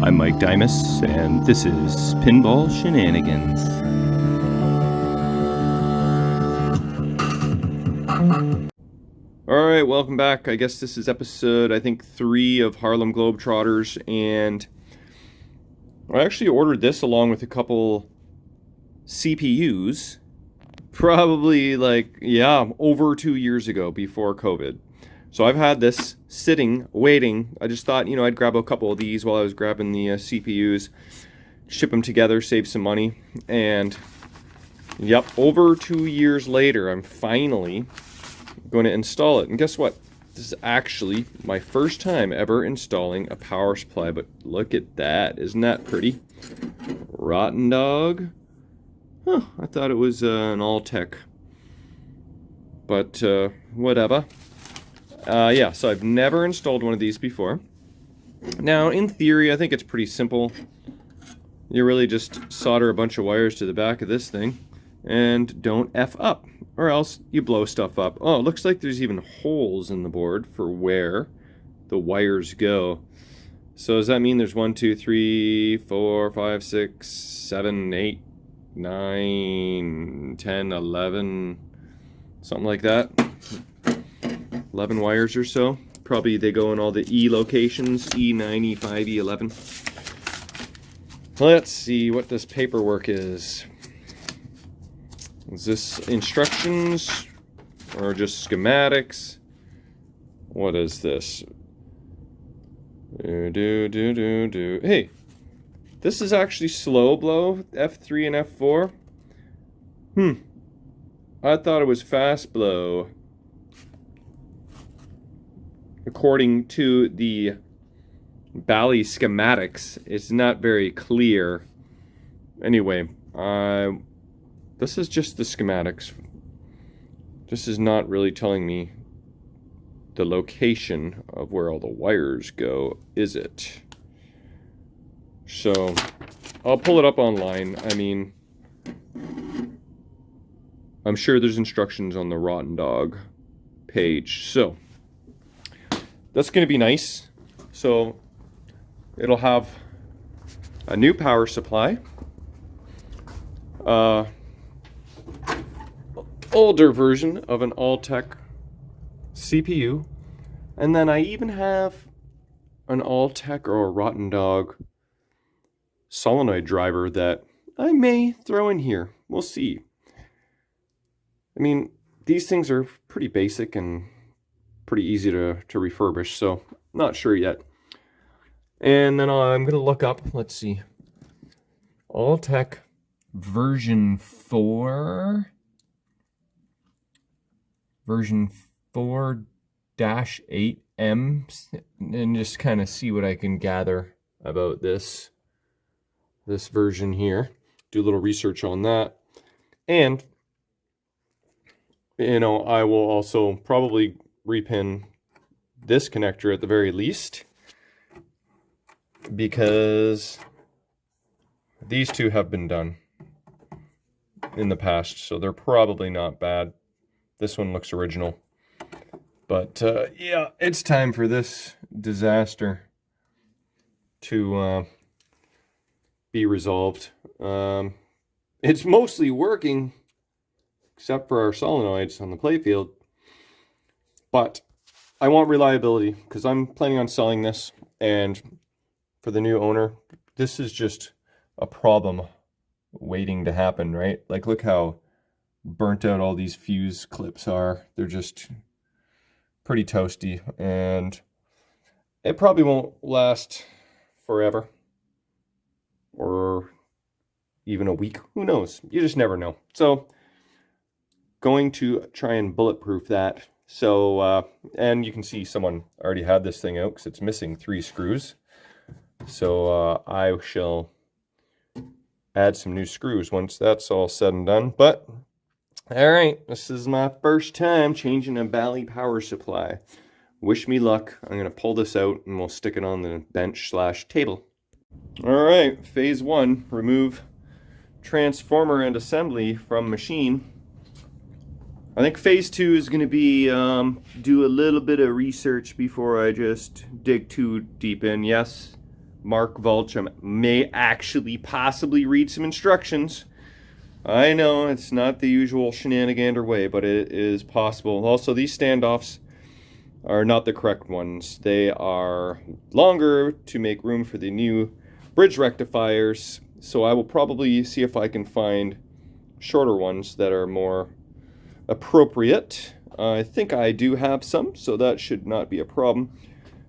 I'm Mike Dimas, and this is Pinball Shenanigans. Alright, welcome back. I guess this is episode, 3 of Harlem Globetrotters, and I actually ordered this along with a couple CPUs, probably over 2 years ago, before COVID. So I've had this sitting, waiting. I just thought, I'd grab a couple of these while I was grabbing the CPUs, ship them together, save some money. And, yep, over 2 years later, I'm finally going to install it. And guess what? This is actually my first time ever installing a power supply. But look at that. Isn't that pretty? Rottendog. Huh, I thought it was an all-tech. But, whatever. Yeah, so I've never installed one of these before. Now, in theory, I think it's pretty simple. You really just solder a bunch of wires to the back of this thing and don't F up, or else you blow stuff up. Oh, it looks like there's even holes in the board for where the wires go. So does that mean there's 1, 2, 3, 4, 5, 6, 7, 8, 9, 10, 11, something like that? 11 wires or so. Probably they go in all the E locations, E9, E5, E11. Let's see what this paperwork is. Is this instructions or just schematics? What is this? Hey, this is actually slow blow, F3 and F4. I thought it was fast blow. According to the Bally schematics, it's not very clear. Anyway, this is just the schematics. This is not really telling me the location of where all the wires go, is it? So, I'll pull it up online. I mean, I'm sure there's instructions on the Rottendog page. So, that's going to be nice. So it'll have a new power supply, older version of an all-tech CPU, and then I even have an all-tech or a Rottendog solenoid driver that I may throw in here. We'll see. I mean, these things are pretty basic and pretty easy to refurbish, so not sure yet. And then I'm going to look up, let's see, All-Tech version 4, version 4-8M, and just kind of see what I can gather about this version here. Do a little research on that. And, I will also probably repin this connector at the very least, because these two have been done in the past, so they're probably not bad. This one looks original, but yeah, it's time for this disaster to be resolved. It's mostly working except for our solenoids on the playfield. But I want reliability because I'm planning on selling this, and for the new owner, this is just a problem waiting to happen, right? Like, look how burnt out all these fuse clips are. They're just pretty toasty, and it probably won't last forever or even a week. Who knows? You just never know. So, going to try and bulletproof that. So, and you can see someone already had this thing out because it's missing 3 screws. So, I shall add some new screws once that's all said and done. But, alright, this is my first time changing a Bally power supply. Wish me luck. I'm going to pull this out and we'll stick it on the bench/table. Alright, phase 1, remove transformer and assembly from machine. I think phase 2 is going to be do a little bit of research before I just dig too deep in. Yes, Mark Vulcham may actually possibly read some instructions. I know it's not the usual shenanigander way, but it is possible. Also, these standoffs are not the correct ones. They are longer to make room for the new bridge rectifiers, so I will probably see if I can find shorter ones that are more appropriate. I think I do have some, so that should not be a problem.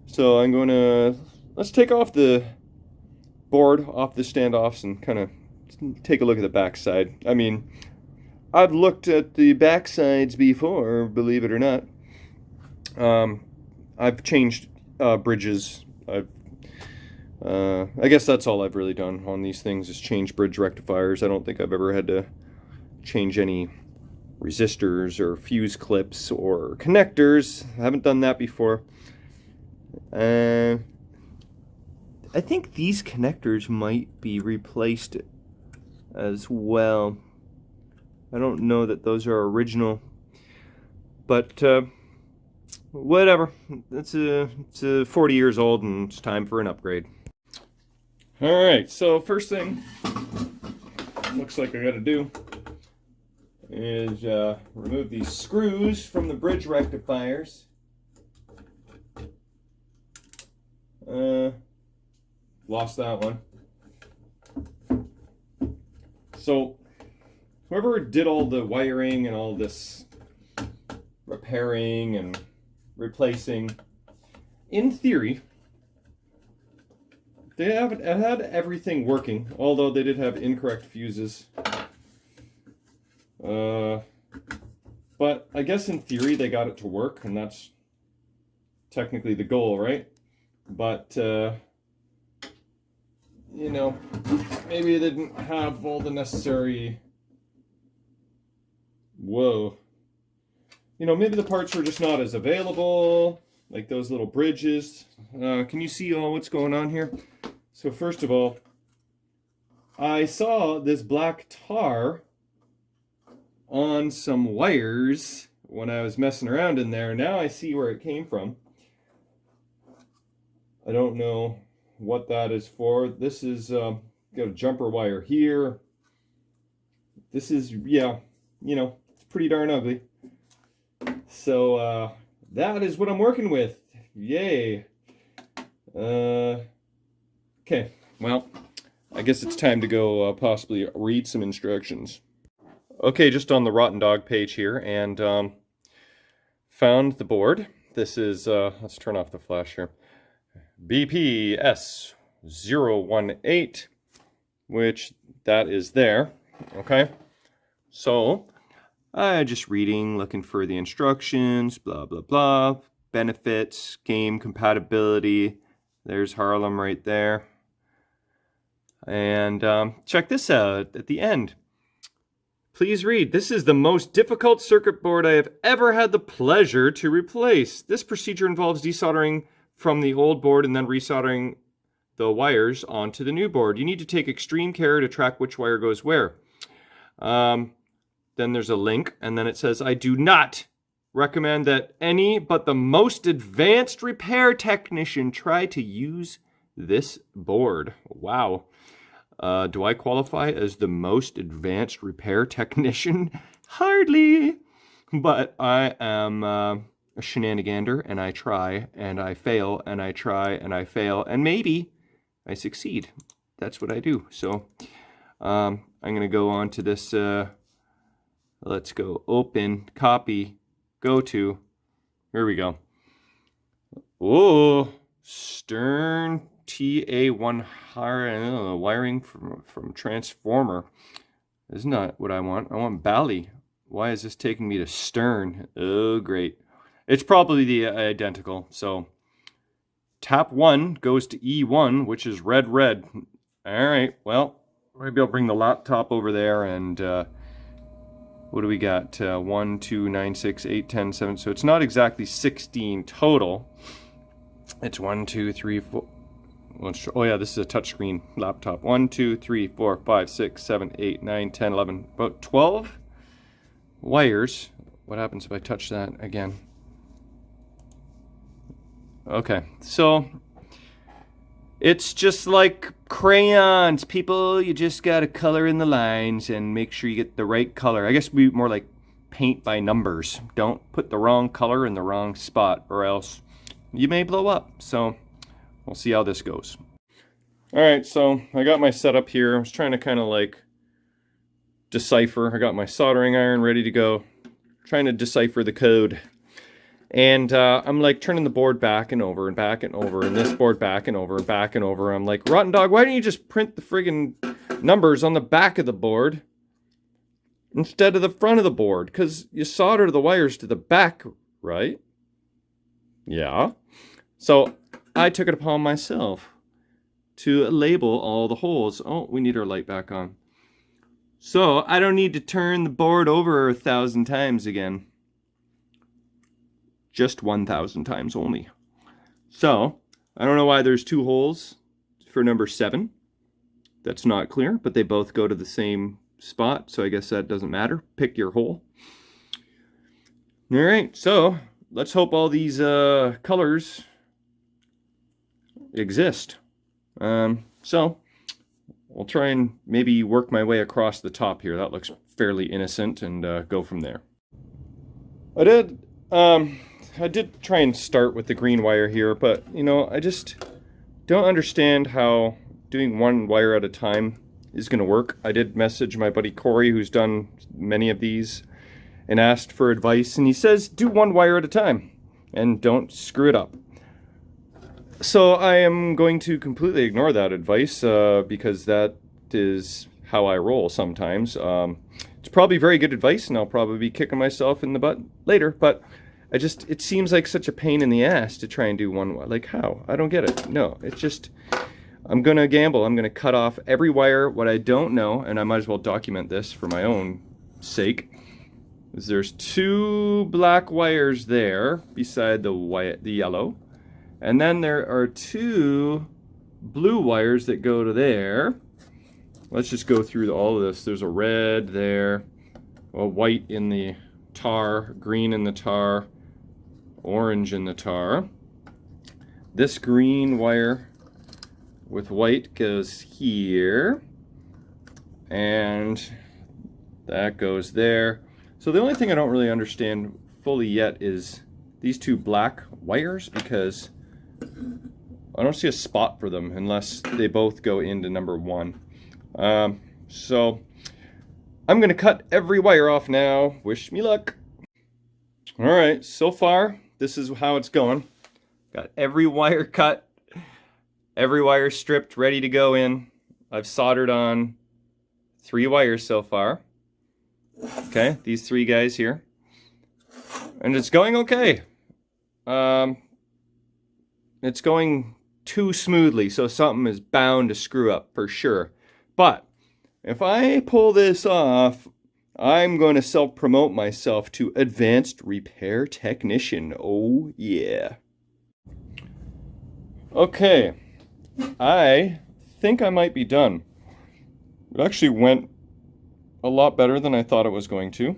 So I'm going to, let's take off the board off the standoffs and kind of take a look at the backside. I mean, I've looked at the backsides before, believe it or not. I've changed bridges. I guess that's all I've really done on these things is change bridge rectifiers. I don't think I've ever had to change any resistors or fuse clips or connectors. I haven't done that before. I think these connectors might be replaced as well. I don't know that those are original, but whatever. It's 40 years old and it's time for an upgrade. Alright, so first thing looks like I gotta do is remove these screws from the bridge rectifiers. Lost that one. So whoever did all the wiring and all this repairing and replacing, in theory, they had everything working, although they did have incorrect fuses. But I guess in theory they got it to work, and that's technically the goal, right? But, you know, maybe they didn't have all the necessary... Whoa. You know, maybe the parts were just not as available, like those little bridges. Can you see what's going on here? So first of all, I saw this black tar on some wires when I was messing around in there. Now I see where it came from. I don't know what that is for. This is got a jumper wire here. This is, yeah, you know, it's pretty darn ugly. So that is what I'm working with. Yay. Okay, well, I guess it's time to go possibly read some instructions. Okay, just on the Rottendog page here, and found the board. This is, let's turn off the flash here. BPS 018, which that is there. Okay, so just reading, looking for the instructions, blah blah blah, benefits, game compatibility. There's Harlem right there. And check this out at the end. Please read. This is the most difficult circuit board I have ever had the pleasure to replace. This procedure involves desoldering from the old board and then resoldering the wires onto the new board. You need to take extreme care to track which wire goes where. Then there's a link, and then it says, I do not recommend that any but the most advanced repair technician try to use this board. Wow. Do I qualify as the most advanced repair technician? Hardly. But I am a shenanigander, and I try, and I fail, and I try, and I fail, and maybe I succeed. That's what I do. So I'm going to go on to this. Let's go open, copy, go to. Here we go. Oh, Stern TA1 wiring from transformer. Isn't that what I want? I want Bally. Why is this taking me to Stern? Oh, great. It's probably the identical. So tap 1 goes to E1, which is red, red. All right, well, maybe I'll bring the laptop over there and what do we got? 1, 2, 9, 6, 8, 10, 7. So it's not exactly 16 total. It's 1, 2, 3, 4. Oh yeah, this is a touchscreen laptop. 1, 2, 3, 4, 5, 6, 7, 8, 9, 10, 11. About 12 wires. What happens if I touch that again? Okay, so It's just like crayons, people. You just gotta color in the lines and make sure you get the right color. I guess we more like paint by numbers. Don't put the wrong color in the wrong spot or else you may blow up. So we'll see how this goes. All right, so I got my setup here. I was trying to kind of like decipher. I got my soldering iron ready to go, trying to decipher the code. And I'm like turning the board back and over and back and over, and this board back and over and back and over. I'm like, Rottendog, why don't you just print the friggin' numbers on the back of the board instead of the front of the board? Because you solder the wires to the back, right? Yeah. So I took it upon myself to label all the holes. Oh, we need our light back on. So I don't need to turn the board over 1,000 times again. Just 1,000 times only. So I don't know why there's 2 holes for number 7. That's not clear, but they both go to the same spot, so I guess that doesn't matter. Pick your hole. All right, so let's hope all these colors exist. So I'll try and maybe work my way across the top here. That looks fairly innocent, and go from there. I did try and start with the green wire here, but you know, I just don't understand how doing one wire at a time is going to work. I did message my buddy Corey, who's done many of these, and asked for advice, and he says do one wire at a time and don't screw it up. So I am going to completely ignore that advice because that is how I roll sometimes. It's probably very good advice, and I'll probably be kicking myself in the butt later, but it seems like such a pain in the ass to try and do one wire. Like, how? I don't get it. No, it's just, I'm going to gamble. I'm going to cut off every wire. What I don't know, and I might as well document this for my own sake, is there's 2 black wires there beside the yellow. And then there are 2 blue wires that go to there. Let's just go through all of this. There's a red there, a white in the tar, green in the tar, orange in the tar. This green wire with white goes here, and that goes there. So the only thing I don't really understand fully yet is these 2 black wires, because I don't see a spot for them unless they both go into number 1. So I'm going to cut every wire off now. Wish me luck. All right, so far, this is how it's going. Got every wire cut, every wire stripped, ready to go in. I've soldered on 3 wires so far. Okay, these 3 guys here. And it's going okay. It's going too smoothly, so something is bound to screw up for sure. But if I pull this off, I'm going to self-promote myself to Advanced Repair Technician. Oh, yeah. Okay. I think I might be done. It actually went a lot better than I thought it was going to.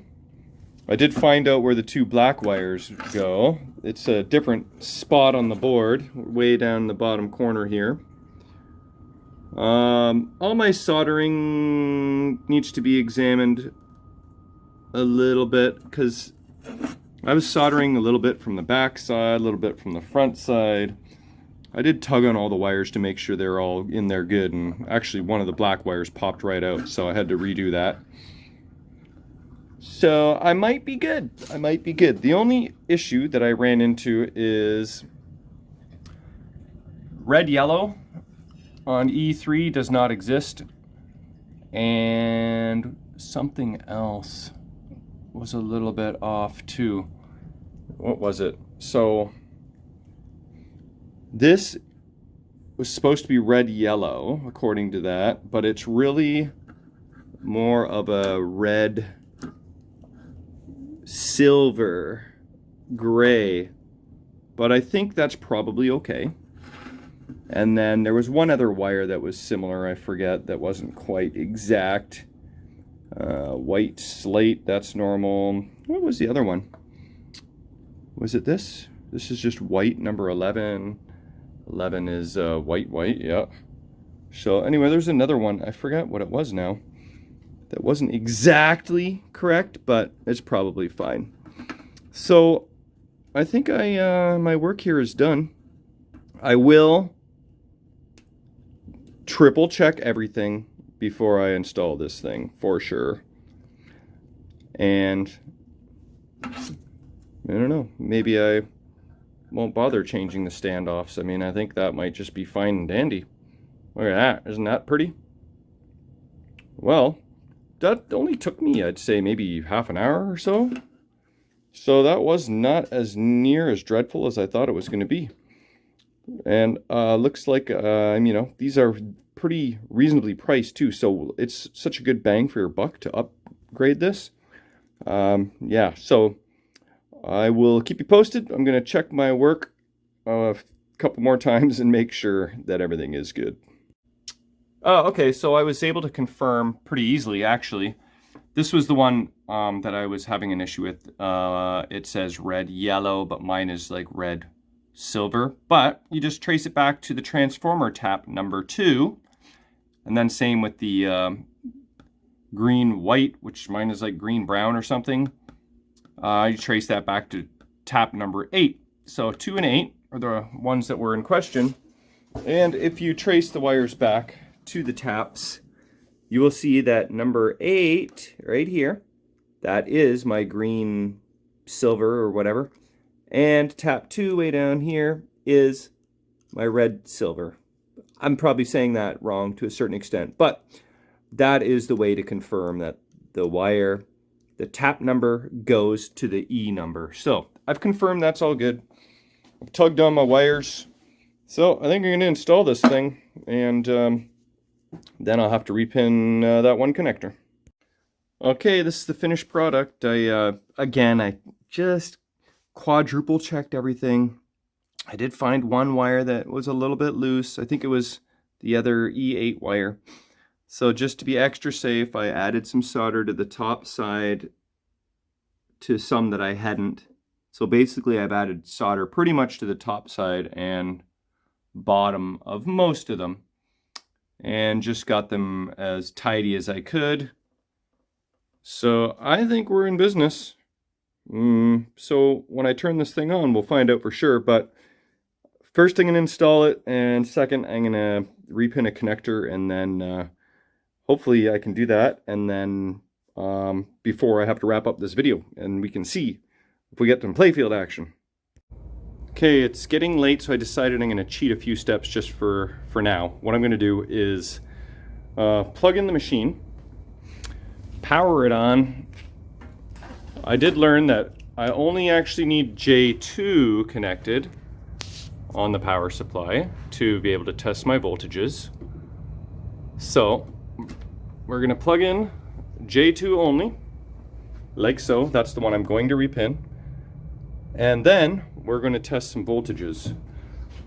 I did find out where the 2 black wires go. It's a different spot on the board, way down in the bottom corner here. All my soldering needs to be examined a little bit, because I was soldering a little bit from the back side, a little bit from the front side. I did tug on all the wires to make sure they're all in there good, and actually one of the black wires popped right out, so I had to redo that. So I might be good. I might be good. The only issue that I ran into is red-yellow on E3 does not exist, and something else was a little bit off too. What was it? So this was supposed to be red-yellow according to that, but it's really more of a red silver gray, but I think that's probably okay. And then there was one other wire that was similar, I forget, that wasn't quite exact. White slate, that's normal. What was the other one? Was it this? This is just white, number 11. 11 is white, yeah. So anyway, there's another one. I forgot what it was now. That wasn't exactly correct, but it's probably fine. So I think my work here is done. I will triple check everything before I install this thing, for sure. And I don't know, maybe I won't bother changing the standoffs. I mean, I think that might just be fine and dandy. Look at that, isn't that pretty? Well, that only took me, I'd say, maybe half an hour or so. So that was not as near as dreadful as I thought it was going to be. And looks like, you know, these are pretty reasonably priced too. So it's such a good bang for your buck to upgrade this. Yeah, so I will keep you posted. I'm going to check my work a couple more times and make sure that everything is good. Okay, so I was able to confirm pretty easily, actually. This was the one that I was having an issue with. It says red, yellow, but mine is like red, silver. But you just trace it back to the transformer tap number 2. And then same with the green, white, which mine is like green, brown or something. You trace that back to tap number 8. So 2 and 8 are the ones that were in question. And if you trace the wires back to the taps, you will see that number 8 right here, that is my green, silver, or whatever. And tap 2 way down here is my red, silver. I'm probably saying that wrong to a certain extent, but that is the way to confirm that the wire, the tap number goes to the E number. So I've confirmed that's all good. I've tugged on my wires. So I think I'm going to install this thing, and then I'll have to repin that one connector. Okay, this is the finished product. Again, I just quadruple checked everything. I did find one wire that was a little bit loose. I think it was the other E8 wire. So just to be extra safe, I added some solder to the top side to some that I hadn't. So basically I've added solder pretty much to the top side and bottom of most of them, and just got them as tidy as I could. So I think we're in business. So when I turn this thing on, we'll find out for sure, but first I'm going to install it, and second I'm going to repin a connector, and then hopefully I can do that, and then before I have to wrap up this video, and we can see if we get some playfield action. Okay, it's getting late, so I decided I'm going to cheat a few steps just for now. What I'm going to do is plug in the machine, power it on. I did learn that I only actually need J2 connected on the power supply to be able to test my voltages. So we're going to plug in J2 only, like so. That's the one I'm going to repin. And then we're going to test some voltages.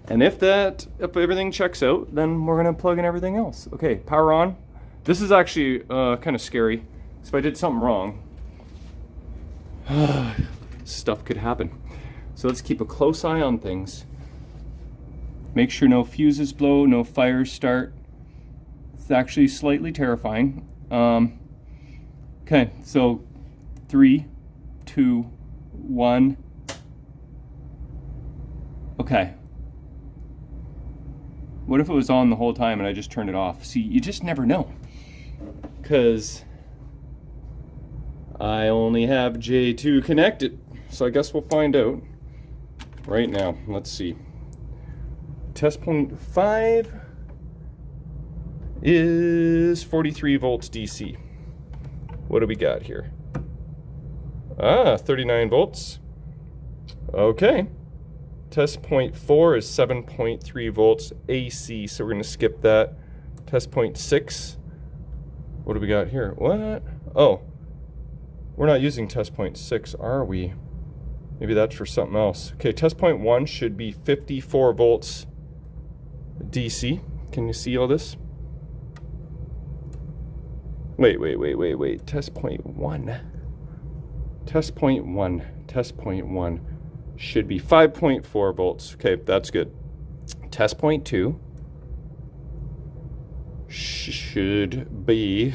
And if everything checks out, then we're going to plug in everything else. Okay, power on. This is actually kind of scary. If I did something wrong, stuff could happen. So let's keep a close eye on things. Make sure no fuses blow, no fires start. It's actually slightly terrifying. Okay, so 3, 2, 1. Okay. What if it was on the whole time and I just turned it off? See, you just never know. Because I only have J2 connected. So I guess we'll find out right now. Let's see. Test point 5 is 43 volts DC. What do we got here? 39 volts. Okay. Test point 4 is 7.3 volts AC, so we're going to skip that. Test point 6. What do we got here? What? Oh, we're not using test point 6, are we? Maybe that's for something else. Okay, test point 1 should be 54 volts DC. Can you see all this? Wait. Test point 1. Test point 1 should be 5.4 volts. Okay, that's good. test point 2 should be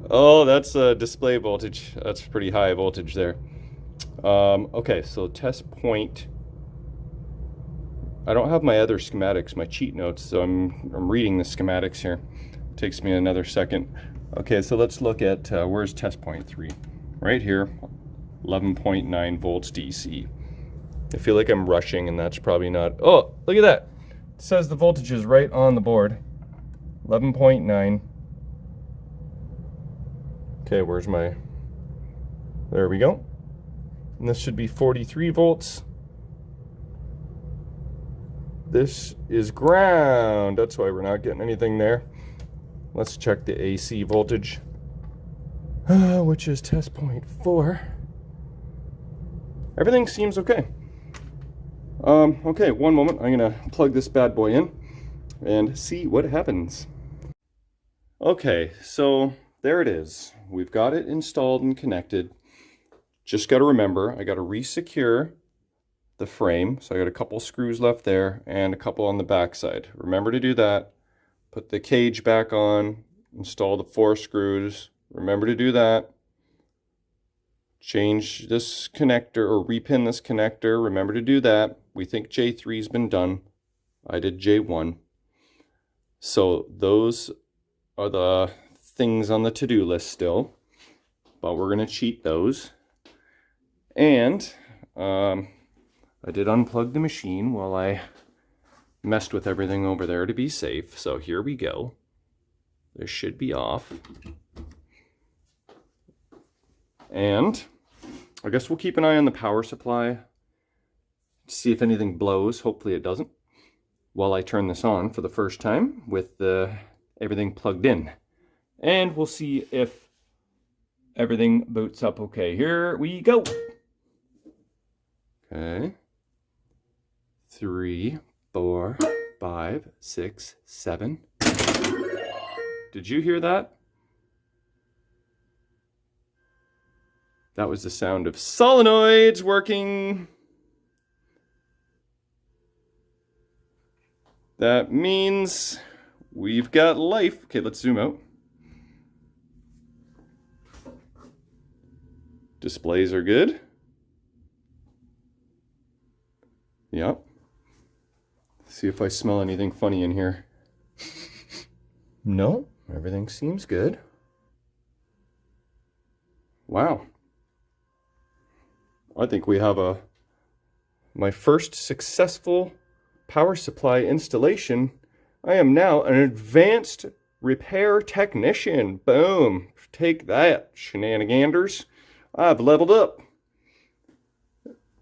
oh, that's a display voltage. That's pretty high voltage there. Okay, so test point, I don't have my other schematics, my cheat notes, so I'm reading the schematics here. It takes me another second. Okay, so let's look at where's test point 3? Right here, 11.9 volts DC. I feel like I'm rushing, and that's probably not. Oh, look at that. It says the voltage is right on the board. 11.9. Okay, where's my... There we go. And this should be 43 volts. This is ground. That's why we're not getting anything there. Let's check the AC voltage, which is test point 4. Everything seems okay. Okay, one moment. I'm gonna plug this bad boy in and see what happens. Okay, so there it is. We've got it installed and connected. Just got to remember, I got to re-secure the frame. So I got a couple screws left there and a couple on the back side. Remember to do that. Put the cage back on, install the 4 screws. Remember to do that. Change this connector or repin this connector. Remember to do that. We think J3's been done. I did J1. So those are the things on the to-do list still, but we're going to cheat those. And I did unplug the machine while I messed with everything over there to be safe. So here we go. This should be off. And I guess we'll keep an eye on the power supply, see if anything blows. Hopefully it doesn't, while I turn this on for the first time with everything plugged in. And we'll see if everything boots up okay. Here we go. Okay. 3, 4, 5, 6, 7. Did you hear that? That was the sound of solenoids working. That means we've got life. Okay, let's zoom out. Displays are good. Yep. See if I smell anything funny in here. No, everything seems good. Wow. I think we have my first successful power supply installation. I am now an advanced repair technician. Boom. Take that, shenaniganders. I've leveled up.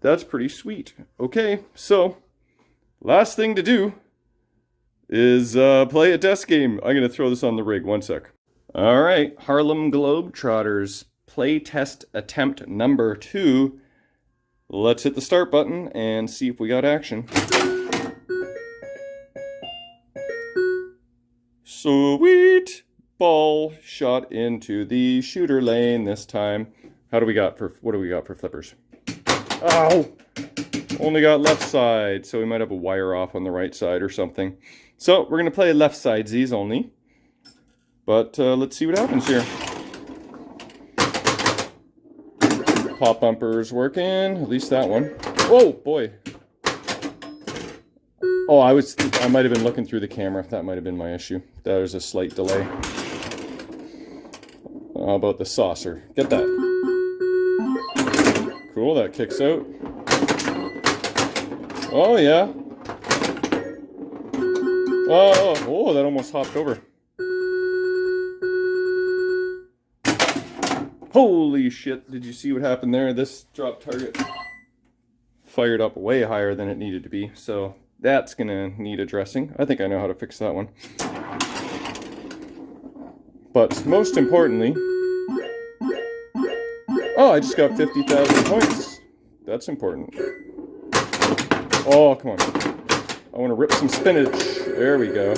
That's pretty sweet. Okay, so last thing to do is play a test game. I'm going to throw this on the rig. One sec. All right, Harlem Globetrotters play test attempt number 2. Let's hit the start button and see if we got action. Sweet! Ball shot into the shooter lane this time. What do we got for flippers? Ow! Only got left side, so we might have a wire off on the right side or something. So we're gonna play left side Z's only. But let's see what happens here. Pop bumper's working, at least that one. Oh boy! Oh, I might have been looking through the camera. That might have been my issue. There's a slight delay. How about the saucer? Get that. Cool, that kicks out. Oh yeah. Oh, that almost hopped over. Holy shit, did you see what happened there? This drop target fired up way higher than it needed to be, so that's gonna need addressing. I think I know how to fix that one. But most importantly, oh, I just got 50,000 points. That's important. Oh, come on. I want to rip some spinach. There we go.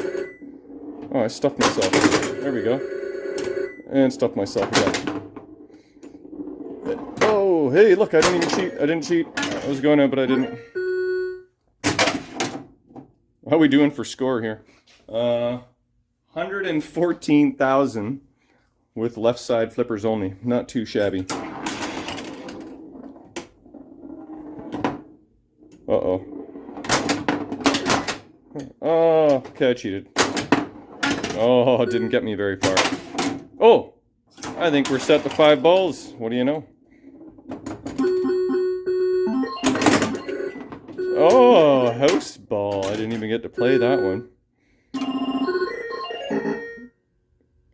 Oh, I stuffed myself. There we go. And stuffed myself again. Oh, hey, look, I didn't even cheat. I didn't cheat. I was going out, but I didn't. How are we doing for score here? 114,000 with left side flippers only. Not too shabby. Uh-oh. Oh, okay, I cheated. Oh, it didn't get me very far. Oh, I think we're set to 5 balls. What do you know? Oh, house ball. I didn't even get to play that one.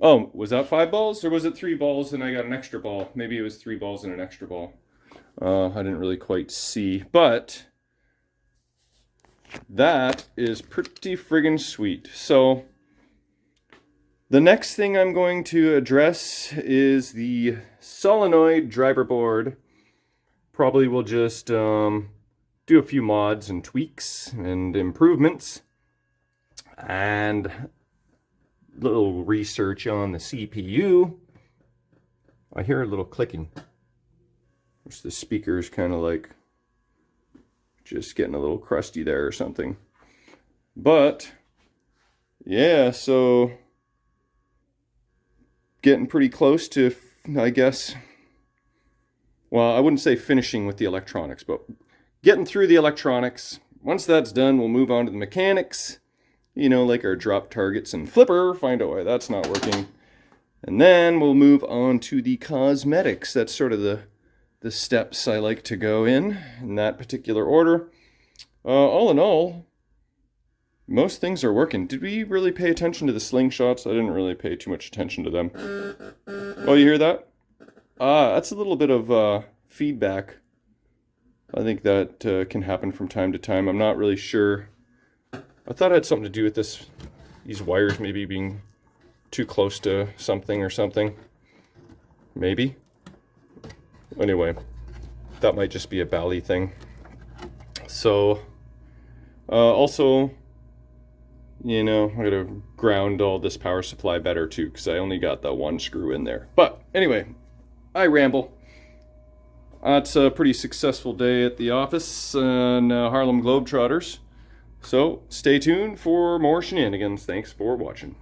Oh, was that 5 balls or was it 3 balls and I got an extra ball? Maybe it was 3 balls and an extra ball. I didn't really quite see, but that is pretty friggin' sweet. So the next thing I'm going to address is the solenoid driver board. Probably will just do a few mods and tweaks and improvements and little research on the CPU. I hear a little clicking. Which the speaker's kind of like just getting a little crusty there or something. But yeah, so getting pretty close to, I guess, well, I wouldn't say finishing with the electronics, but getting through the electronics. Once that's done, we'll move on to the mechanics, you know, like our drop targets and flipper, find out why that's not working. And then we'll move on to the cosmetics. That's sort of the steps I like to go in that particular order. All in all, most things are working. Did we really pay attention to the slingshots? I didn't really pay too much attention to them. Oh, you hear that? That's a little bit of feedback. I think that can happen from time to time. I'm not really sure. I thought it had something to do with these wires maybe being too close to something or something. Maybe. Anyway, that might just be a Bally thing. So, also, you know, I gotta ground all this power supply better too, because I only got the 1 screw in there. But anyway, I ramble. It's a pretty successful day at the office and Harlem Globetrotters. So stay tuned for more shenanigans. Thanks for watching.